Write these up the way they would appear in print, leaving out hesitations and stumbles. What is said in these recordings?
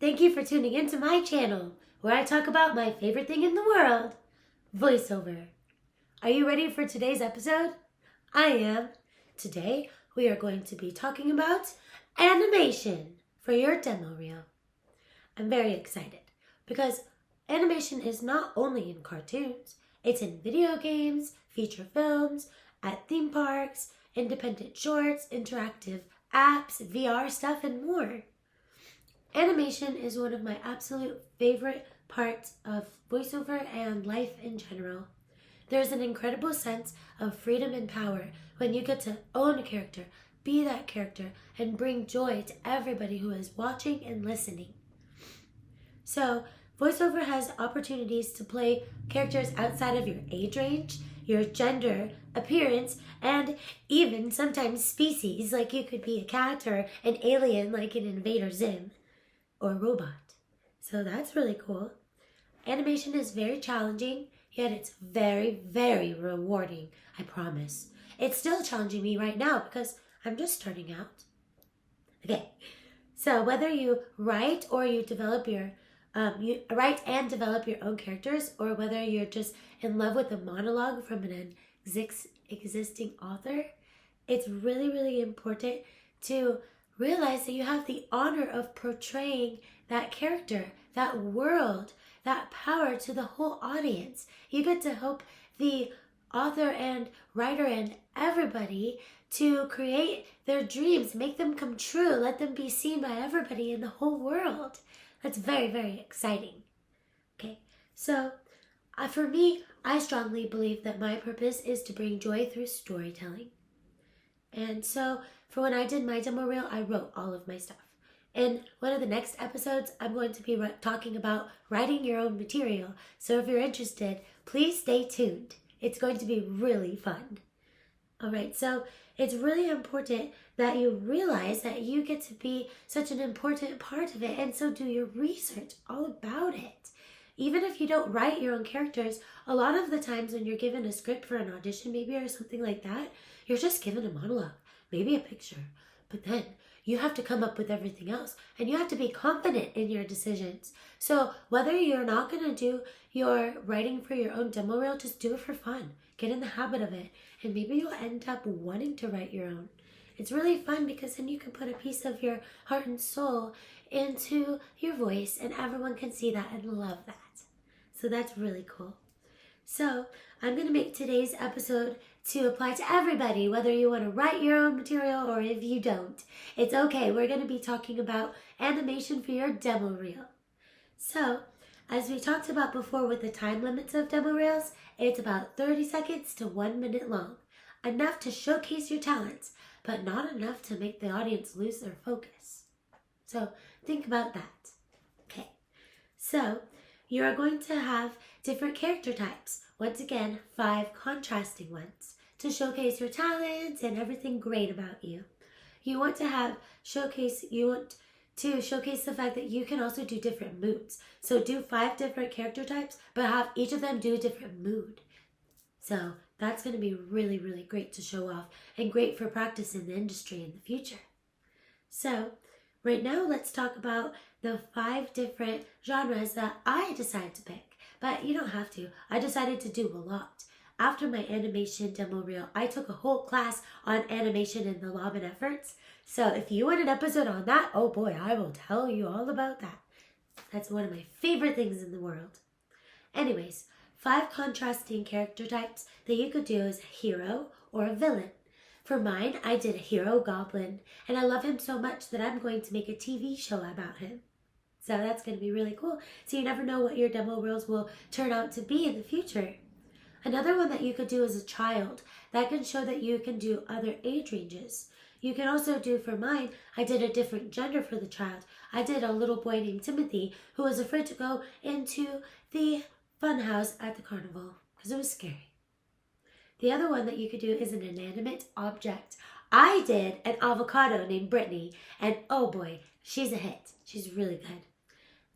Thank you for tuning into my channel, where I talk about my favorite thing in the world, voiceover. Are you ready for today's episode? I am. Today, we are going to be talking about animation for your demo reel. I'm very excited because animation is not only in cartoons, it's in video games, feature films, at theme parks, independent shorts, interactive apps, VR stuff, and more. Animation is one of my absolute favorite parts of voiceover and life in general. There's an incredible sense of freedom and power when you get to own a character, be that character, and bring joy to everybody who is watching and listening. So, voiceover has opportunities to play characters outside of your age range, your gender, appearance, and even sometimes species, like you could be a cat or an alien like in Invader Zim, or robot. So that's really cool. Animation is very challenging, yet it's very, very rewarding, I promise. It's still challenging me right now because I'm just starting out. Okay, so whether you write or you develop your you write and develop your own characters, or whether you're just in love with a monologue from an existing author, it's really, really important to realize that you have the honor of portraying that character, that world, that power to the whole audience. You get to help the author and writer and everybody to create their dreams, make them come true, let them be seen by everybody in the whole world. That's very, very exciting. Okay, so for me, I strongly believe that my purpose is to bring joy through storytelling. And so for when I did my demo reel, I wrote all of my stuff. In one of the next episodes, I'm going to be talking about writing your own material. So if you're interested, please stay tuned. It's going to be really fun. All right, so it's really important that you realize that you get to be such an important part of it, and so do your research all about it. Even if you don't write your own characters, a lot of the times when you're given a script for an audition maybe or something like that, you're just given a monologue, maybe a picture, but then you have to come up with everything else, and you have to be confident in your decisions. So whether you're not going to do your writing for your own demo reel, just do it for fun. Get in the habit of it, and maybe you'll end up wanting to write your own. It's really fun because then you can put a piece of your heart and soul into your voice, and everyone can see that and love that. So that's really cool. So I'm going to make today's episode to apply to everybody, whether you want to write your own material or if you don't. It's okay. We're going to be talking about animation for your demo reel. So, as we talked about before with the time limits of demo reels, it's about 30 seconds to 1 minute long. Enough to showcase your talents, but not enough to make the audience lose their focus. So, think about that. Okay. So, you are going to have different character types. Once again, 5 contrasting ones to showcase your talents and everything great about you. You want to showcase the fact that you can also do different moods. So do 5 different character types, but have each of them do a different mood. So that's going to be really, really great to show off and great for practice in the industry in the future. So right now, let's talk about the 5 different genres that I decided to pick. But you don't have to. I decided to do a lot. After my animation demo reel, I took a whole class on animation and the law and efforts. So if you want an episode on that, oh boy, I will tell you all about that. That's one of my favorite things in the world. Anyways, 5 contrasting character types that you could do as a hero or a villain. For mine, I did a hero goblin, and I love him so much that I'm going to make a TV show about him. So that's going to be really cool. So you never know what your demo reels will turn out to be in the future. Another one that you could do is a child. That can show that you can do other age ranges. You can also do, for mine, I did a different gender for the child. I did a little boy named Timothy who was afraid to go into the fun house at the carnival because it was scary. The other one that you could do is an inanimate object. I did an avocado named Brittany, and oh boy, she's a hit. She's really good.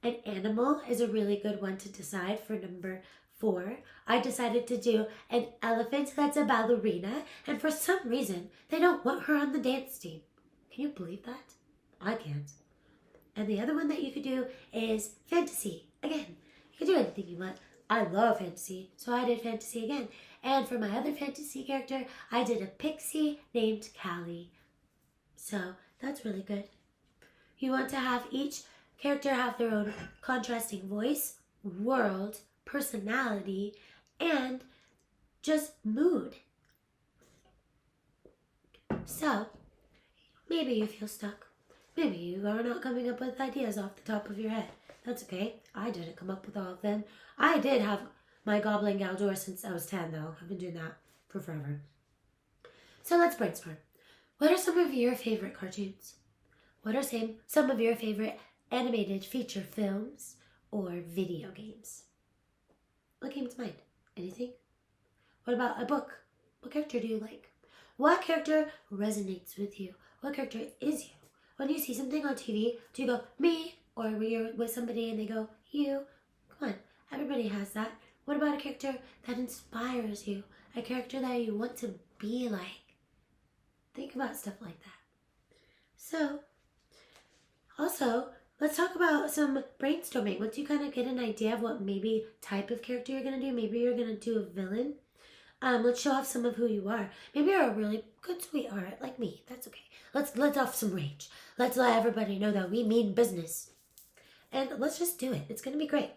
An animal is a really good one to decide for number 4. I decided to do an elephant that's a ballerina, and for some reason, they don't want her on the dance team. Can you believe that? I can't. And the other one that you could do is fantasy. Again, you can do anything you want. I love fantasy, so I did fantasy again. And for my other fantasy character, I did a pixie named Callie. So that's really good. You want to have each character have their own contrasting voice, world, personality, and just mood. So, maybe you feel stuck. Maybe you are not coming up with ideas off the top of your head. That's okay. I didn't come up with all of them. I did have my Goblin Galdor since I was 10, though. I've been doing that for forever. So let's brainstorm. What are some of your favorite cartoons? What are some of your favorite animated feature films or video games? What came to mind? Anything? What about a book? What character do you like? What character resonates with you? What character is you? When you see something on TV, do you go, me? Or when you're with somebody and they go, you? Come on, everybody has that. What about a character that inspires you? A character that you want to be like? Think about stuff like that. So, also, let's talk about some brainstorming. Once you kind of get an idea of what maybe type of character you're going to do, maybe you're going to do a villain. Let's show off some of who you are. Maybe you're a really good sweetheart like me. That's okay. Let's let off some rage. Let's let everybody know that we mean business. And let's just do it. It's going to be great.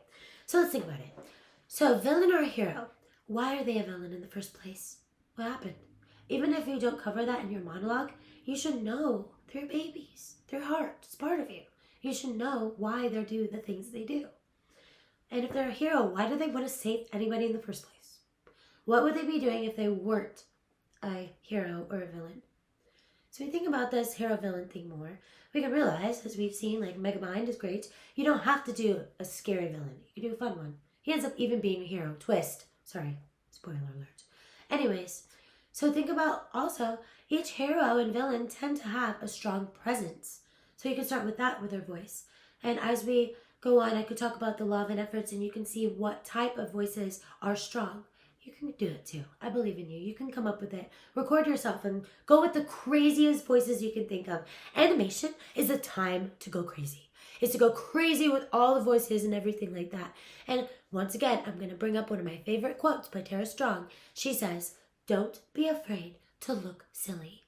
So let's think about it. So villain or a hero? Why are they a villain in the first place? What happened? Even if you don't cover that in your monologue, you should know they're babies. Their heart is part of you. You should know why they do the things they do. And if they're a hero, why do they want to save anybody in the first place? What would they be doing if they weren't a hero or a villain? So we think about this hero-villain thing more. We can realize, as we've seen, like Megamind is great. You don't have to do a scary villain. You can do a fun one. He ends up even being a hero. Twist. Sorry. Spoiler alert. Anyways, so think about also, each hero and villain tend to have a strong presence. So you can start with that with their voice. And as we go on, I could talk about the love and efforts, and you can see what type of voices are strong. You can do it too. I believe in you. You can come up with it. Record yourself and go with the craziest voices you can think of. Animation is a time to go crazy. It's to go crazy with all the voices and everything like that. And once again, I'm going to bring up one of my favorite quotes by Tara Strong. She says, "Don't be afraid to look silly."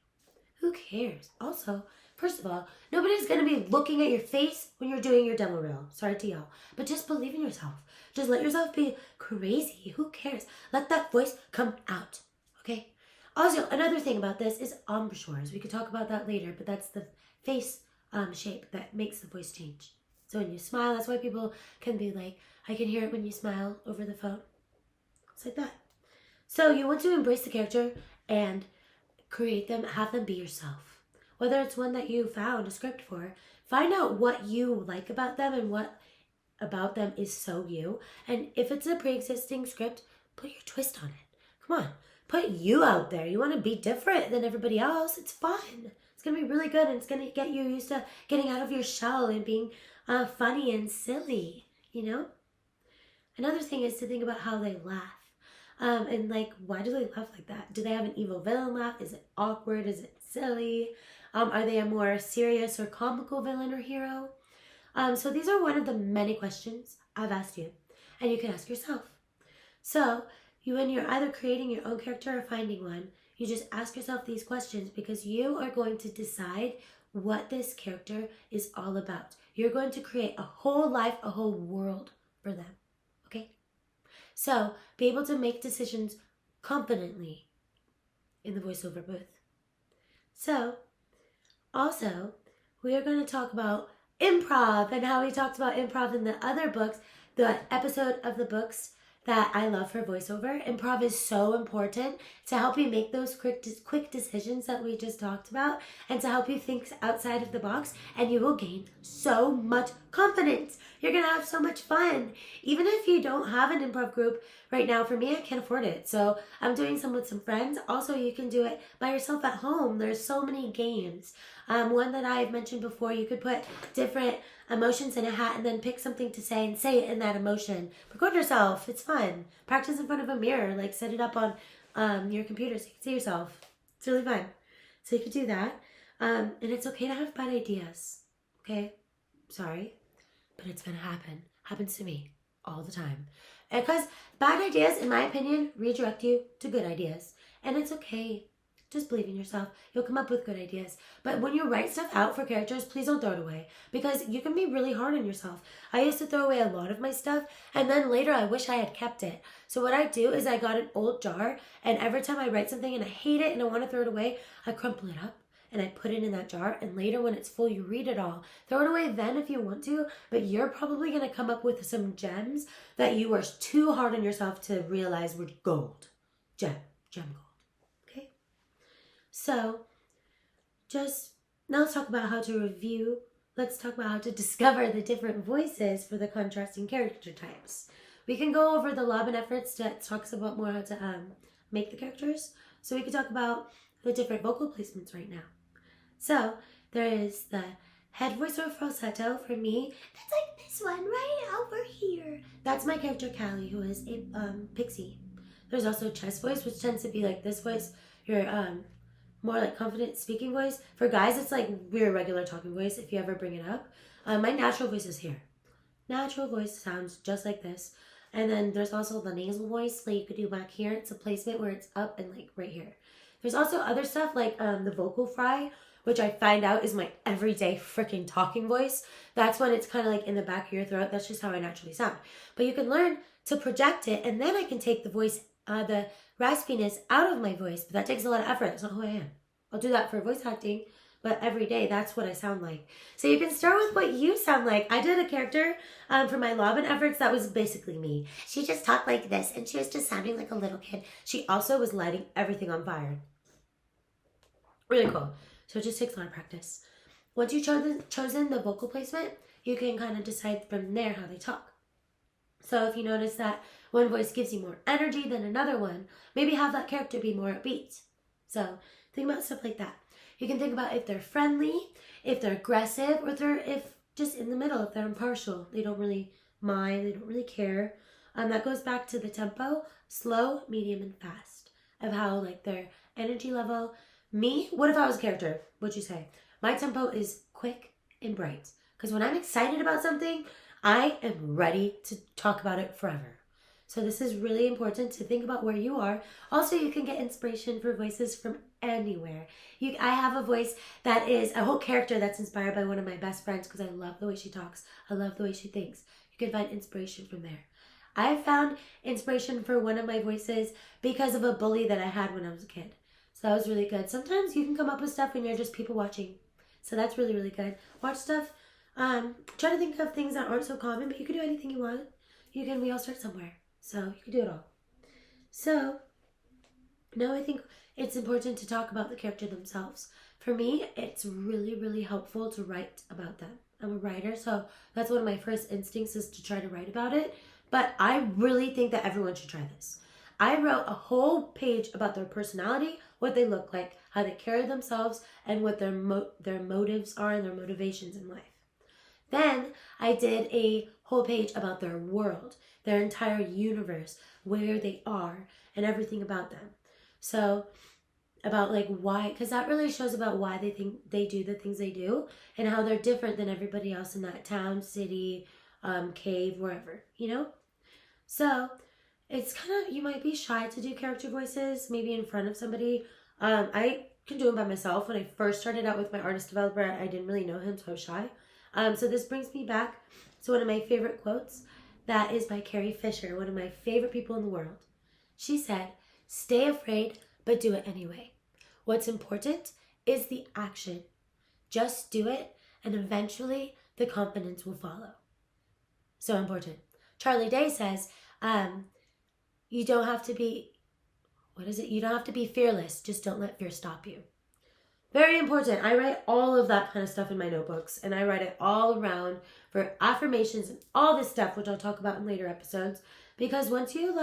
Who cares? Also, first of all, nobody's going to be looking at your face when you're doing your demo reel. Sorry to yell. But just believe in yourself. Just let yourself be crazy. Who cares? Let that voice come out. Okay? Also, another thing about this is embouchures. We could talk about that later, but that's the face shape that makes the voice change. So when you smile, that's why people can be like, I can hear it when you smile over the phone. It's like that. So you want to embrace the character and create them, have them be yourself. Whether it's one that you found a script for, find out what you like about them and what about them is so you. And if it's a pre-existing script, put your twist on it. Come on, put you out there. You want to be different than everybody else. It's fun. It's going to be really good, and it's going to get you used to getting out of your shell and being funny and silly, you know? Another thing is to think about how they laugh. And like, why do they laugh like that? Do they have an evil villain laugh? Is it awkward? Is it silly? Are they a more serious or comical villain or hero? So these are one of the many questions I've asked you, and you can ask yourself. So when you're either creating your own character or finding one, you just ask yourself these questions because you are going to decide what this character is all about. You're going to create a whole life, a whole world for them. Okay? So be able to make decisions confidently in the voiceover booth. So also, we are going to talk about improv and how we talked about improv in the other books, the episode of the books that I love for voiceover. Improv is so important to help you make those quick decisions that we just talked about and to help you think outside of the box, and you will gain so much confidence. You're going to have so much fun. Even if you don't have an improv group right now, for me, I can't afford it. So I'm doing some with some friends. Also, you can do it by yourself at home. There's so many games. One that I've mentioned before, you could put different emotions in a hat and then pick something to say and say it in that emotion. Record yourself. It's fun. Practice in front of a mirror. Like set it up on your computer so you can see yourself. It's really fun. So you could do that. And it's okay to have bad ideas. Okay? sorry, but it's going to happen. Happens to me all the time. Because bad ideas, in my opinion, redirect you to good ideas. And it's okay. Just believe in yourself. You'll come up with good ideas. But when you write stuff out for characters, please don't throw it away. Because you can be really hard on yourself. I used to throw away a lot of my stuff. And then later I wish I had kept it. So what I do is I got an old jar. And every time I write something and I hate it and I want to throw it away, I crumple it up. And I put it in that jar, and later when it's full, you read it all. Throw it away then if you want to, but you're probably going to come up with some gems that you were too hard on yourself to realize were gold. Gem gold. Okay? So, now let's talk about how to review. Let's talk about how to discover the different voices for the contrasting character types. We can go over the lab and efforts that talks about more how to make the characters. So we can talk about the different vocal placements right now. So, there is the head voice or falsetto for me. That's like this one right over here. That's my character Callie, who is a pixie. There's also chest voice, which tends to be like this voice, your more like confident speaking voice. For guys, it's like your regular talking voice if you ever bring it up. My natural voice is here. Natural voice sounds just like this. And then there's also the nasal voice, like you could do back here. It's a placement where it's up and like right here. There's also other stuff like the vocal fry, which I find out is my everyday freaking talking voice. That's when it's kind of like in the back of your throat. That's just how I naturally sound. But you can learn to project it, and then I can take the voice, the raspiness out of my voice. But that takes a lot of effort. That's not who I am. I'll do that for voice acting, but every day, that's what I sound like. So you can start with what you sound like. I did a character for my Lob and efforts that was basically me. She just talked like this, and she was just sounding like a little kid. She also was lighting everything on fire. Really cool. So it just takes a lot of practice. Once you've chosen the vocal placement, you can kind of decide from there how they talk. So if you notice that one voice gives you more energy than another one, maybe have that character be more upbeat. So think about stuff like that. You can think about if they're friendly, if they're aggressive, or if just in the middle, if they're impartial. They don't really mind, they don't really care. That goes back to the tempo, slow, medium, and fast, of how like their energy level. Me, what if I was a character? What'd you say? My tempo is quick and bright. Because when I'm excited about something, I am ready to talk about it forever. So this is really important to think about where you are. Also, you can get inspiration for voices from anywhere. I have a voice that is a whole character that's inspired by one of my best friends because I love the way she talks. I love the way she thinks. You can find inspiration from there. I found inspiration for one of my voices because of a bully that I had when I was a kid. So that was really good. Sometimes you can come up with stuff when you're just people watching. So that's really, really good. Watch stuff. Try to think of things that aren't so common, but you can do anything you want. We all start somewhere. So you can do it all. So now I think it's important to talk about the character themselves. For me, it's really, really helpful to write about them. I'm a writer, so that's one of my first instincts is to try to write about it. But I really think that everyone should try this. I wrote a whole page about their personality, what they look like, how they carry themselves, and what their motives are and their motivations in life. Then I did a whole page about their world, their entire universe, where they are, and everything about them. So about like why, because that really shows about why they think they do the things they do and how they're different than everybody else in that town, city, cave, wherever, So it's kind of, you might be shy to do character voices, maybe in front of somebody. I can do them by myself. When I first started out with my artist developer, I didn't really know him, so I was shy. So this brings me back to one of my favorite quotes. That is by Carrie Fisher, one of my favorite people in the world. She said, "Stay afraid, but do it anyway. What's important is the action. Just do it, and eventually the confidence will follow." So important. Charlie Day says, you don't have to be, You don't have to be fearless. Just don't let fear stop you. Very important. I write all of that kind of stuff in my notebooks, and I write it all around for affirmations and all this stuff, which I'll talk about in later episodes. Because once you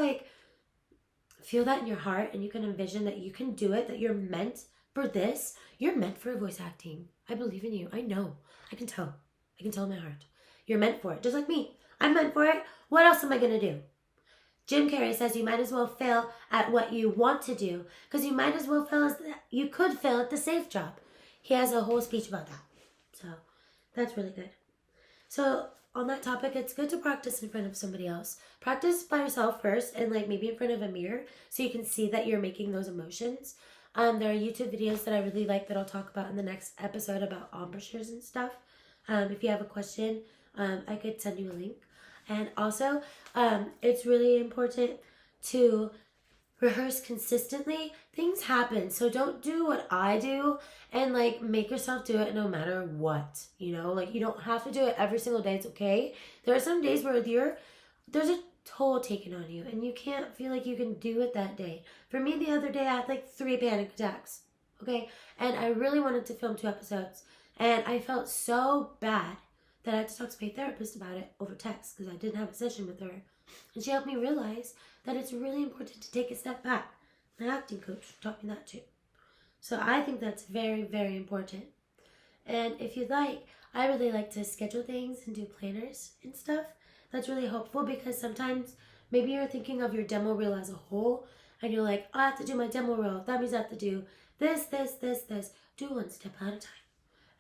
feel that in your heart and you can envision that you can do it, that you're meant for this, you're meant for voice acting. I believe in you. I know. I can tell. I can tell in my heart. You're meant for it. Just like me. I'm meant for it. What else am I going to do? Jim Carrey says you might as well fail at what you want to do because you might as well you could fail at the safe job. He has a whole speech about that. So that's really good. So on that topic, it's good to practice in front of somebody else. Practice by yourself first and like maybe in front of a mirror so you can see that you're making those emotions. There are YouTube videos that I really like that I'll talk about in the next episode about embouchures and stuff. If you have a question, I could send you a link. And also, it's really important to rehearse consistently. Things happen, so don't do what I do and like make yourself do it no matter what. You know, like you don't have to do it every single day. It's okay. There are some days where there's a toll taken on you and you can't feel like you can do it that day. For me, the other day I had like 3 panic attacks. Okay, and I really wanted to film 2 episodes, and I felt so bad that I had to talk to my therapist about it over text because I didn't have a session with her. And she helped me realize that it's really important to take a step back. My acting coach taught me that too. So I think that's very, very important. And if you'd like, I really like to schedule things and do planners and stuff. That's really helpful because sometimes maybe you're thinking of your demo reel as a whole and you're like, I have to do my demo reel. That means I have to do this. Do one step at a time.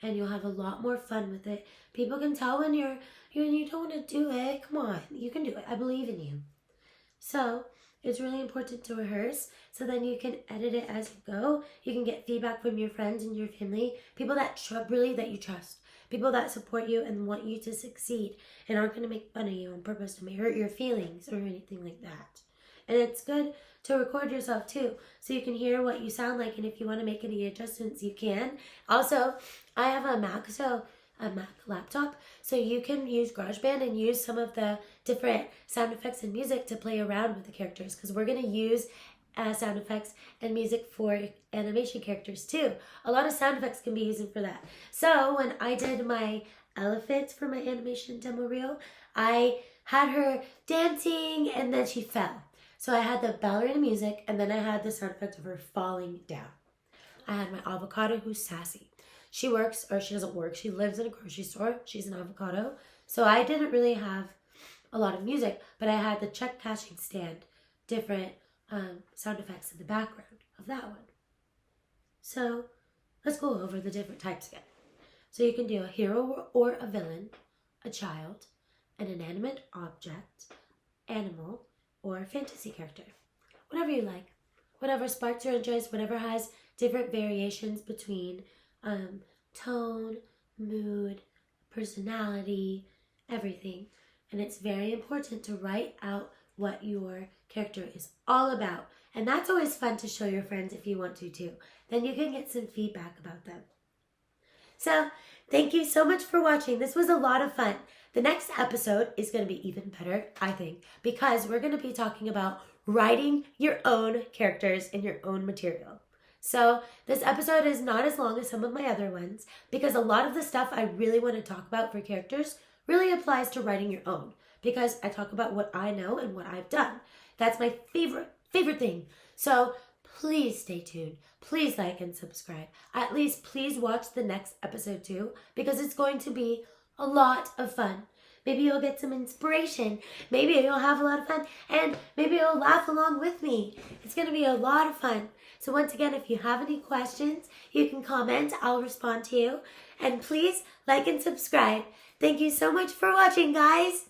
And you'll have a lot more fun with it. People can tell when you don't want to do it. Come on, you can do it. I believe in you. So it's really important to rehearse so then you can edit it as you go. You can get feedback from your friends and your family, people that you trust, people that support you and want you to succeed and aren't going to make fun of you on purpose to hurt your feelings or anything like that. And it's good to record yourself too, so you can hear what you sound like, and if you want to make any adjustments, you can. Also, I have a Mac laptop, so you can use GarageBand and use some of the different sound effects and music to play around with the characters, because we're going to use sound effects and music for animation characters too. A lot of sound effects can be used for that. So when I did my elephant for my animation demo reel, I had her dancing and then she fell. So I had the ballerina music, and then I had the sound effect of her falling down. I had my avocado who's sassy. She doesn't work. She lives in a grocery store. She's an avocado. So I didn't really have a lot of music, but I had the check cashing stand, different sound effects in the background of that one. So let's go over the different types again. So you can do a hero or a villain, a child, an inanimate object, animal, or a fantasy character. Whatever you like. Whatever sparks your interest, whatever has different variations between tone, mood, personality, everything. And it's very important to write out what your character is all about. And that's always fun to show your friends if you want to too. Then you can get some feedback about them. So, thank you so much for watching. This was a lot of fun. The next episode is going to be even better, I think, because we're going to be talking about writing your own characters in your own material. So this episode is not as long as some of my other ones because a lot of the stuff I really want to talk about for characters really applies to writing your own, because I talk about what I know and what I've done. That's my favorite thing. So please stay tuned. Please like and subscribe. At least please watch the next episode too, because it's going to be a lot of fun. Maybe you'll get some inspiration. Maybe you'll have a lot of fun. And maybe you'll laugh along with me. It's going to be a lot of fun. So once again, if you have any questions, you can comment. I'll respond to you. And please like and subscribe. Thank you so much for watching, guys.